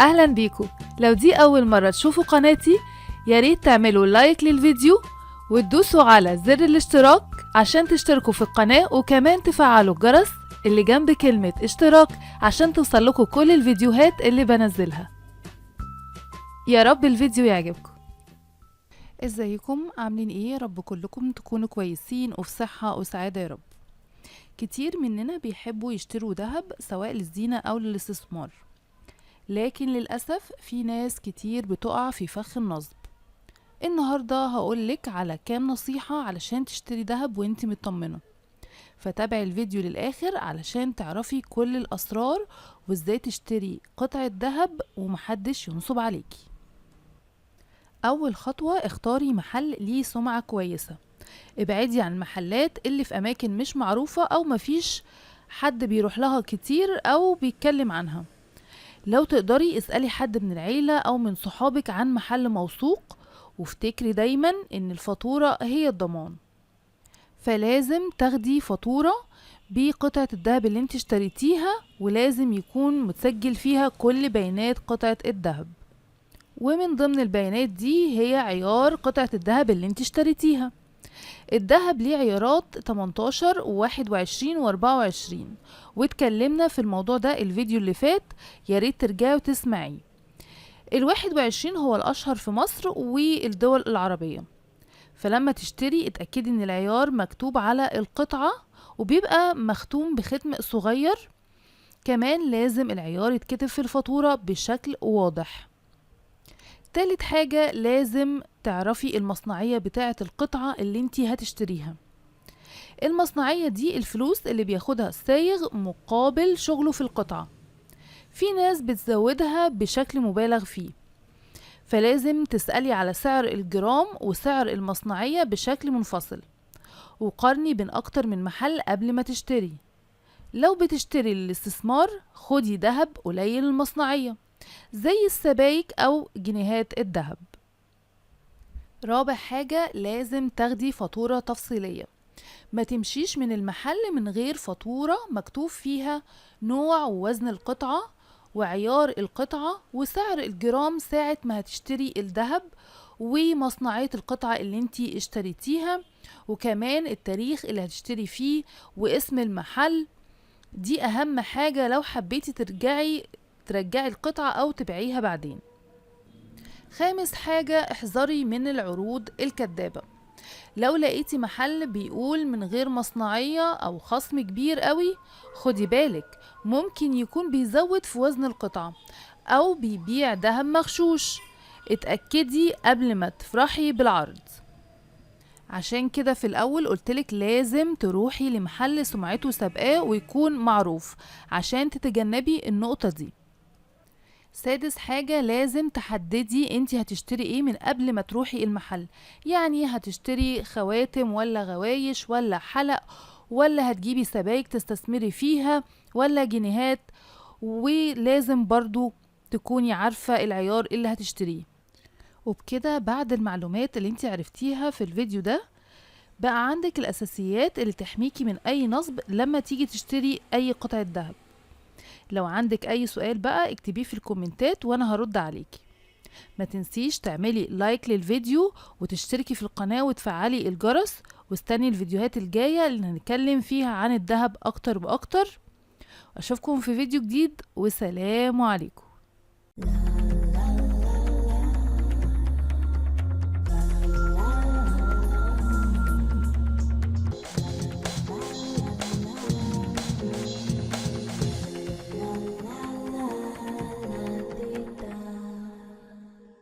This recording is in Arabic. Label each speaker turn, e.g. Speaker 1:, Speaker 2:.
Speaker 1: اهلا بيكم. لو دي اول مرة تشوفوا قناتي ياريت تعملوا لايك للفيديو وتدوسوا على زر الاشتراك عشان تشتركوا في القناة، وكمان تفعلوا الجرس اللي جنب كلمة اشتراك عشان توصلكوا كل الفيديوهات اللي بنزلها. يا رب الفيديو يعجبكم. ازيكم عاملين ايه؟ يا رب كلكم تكونوا كويسين وفي صحة وسعادة يا رب. كتير مننا بيحبوا يشتروا ذهب سواء للزينة او للاستثمار، لكن للأسف في ناس كتير بتقع في فخ النصب. النهاردة هقولك على كام نصيحة علشان تشتري دهب وانت مطمنة، فتابعي الفيديو للآخر علشان تعرفي كل الأسرار وازاي تشتري قطعة دهب ومحدش ينصب عليكي. أول خطوة، اختاري محل ليه سمعة كويسة. ابعدي عن المحلات اللي في أماكن مش معروفة أو مفيش حد بيروح لها كتير أو بيتكلم عنها. لو تقدري اسألي حد من العيلة أو من صحابك عن محل موثوق، وافتكري دايما ان الفاتورة هي الضمان. فلازم تاخدي فاتورة بقطعة الدهب اللي انت اشتريتيها، ولازم يكون متسجل فيها كل بيانات قطعة الدهب، ومن ضمن البيانات دي هي عيار قطعة الدهب اللي انت اشتريتيها. الدهب ليه عيارات 18 و21 و24، واتكلمنا في الموضوع ده الفيديو اللي فات، ياريت ترجعي وتسمعيه. 21 هو الأشهر في مصر والدول العربية. فلما تشتري اتأكدي ان العيار مكتوب على القطعة وبيبقى مختوم بختم صغير. كمان لازم العيار يتكتب في الفاتورة بشكل واضح. تالت حاجة، لازم تعرفي المصنعية بتاعة القطعة اللي انتي هتشتريها. المصنعية دي الفلوس اللي بياخدها السايغ مقابل شغله في القطعة. في ناس بتزودها بشكل مبالغ فيه، فلازم تسألي على سعر الجرام وسعر المصنعية بشكل منفصل، وقارني بين أكتر من محل قبل ما تشتري. لو بتشتري للاستثمار خدي دهب قليل المصنعية زي السبائك أو جنيهات الدهب. رابع حاجة، لازم تاخدي فاتورة تفصيلية. ما تمشيش من المحل من غير فاتورة مكتوب فيها نوع ووزن القطعة وعيار القطعة وسعر الجرام ساعة ما هتشتري الذهب ومصنعية القطعة اللي انتي اشتريتيها، وكمان التاريخ اللي هتشتري فيه واسم المحل. دي اهم حاجة لو حبيتي ترجعي القطعة او تبيعيها بعدين. خامس حاجة، احذري من العروض الكدابة. لو لقيتي محل بيقول من غير مصنعية او خصم كبير قوي، خدي بالك، ممكن يكون بيزود في وزن القطعة او بيبيع دهب مغشوش. اتأكدي قبل ما تفرحي بالعرض. عشان كده في الاول قلتلك لازم تروحي لمحل سمعته سابقاه ويكون معروف عشان تتجنبي النقطة دي. سادس حاجة، لازم تحددي انتي هتشتري ايه من قبل ما تروحي المحل. يعني هتشتري خواتم ولا غوايش ولا حلق، ولا هتجيبي سبائك تستثمري فيها، ولا جنيهات. ولازم برضو تكوني عارفة العيار اللي هتشتريه. وبكده بعد المعلومات اللي انتي عرفتيها في الفيديو ده، بقى عندك الأساسيات اللي تحميكي من أي نصب لما تيجي تشتري أي قطعة دهب. لو عندك اي سؤال بقى اكتبيه في الكومنتات وانا هرد عليكي. ما تنسيش تعملي لايك للفيديو وتشتركي في القناة وتفعلي الجرس، واستني الفيديوهات الجاية اللي هنتكلم فيها عن الذهب اكتر واكتر. اشوفكم في فيديو جديد، وسلام عليكم.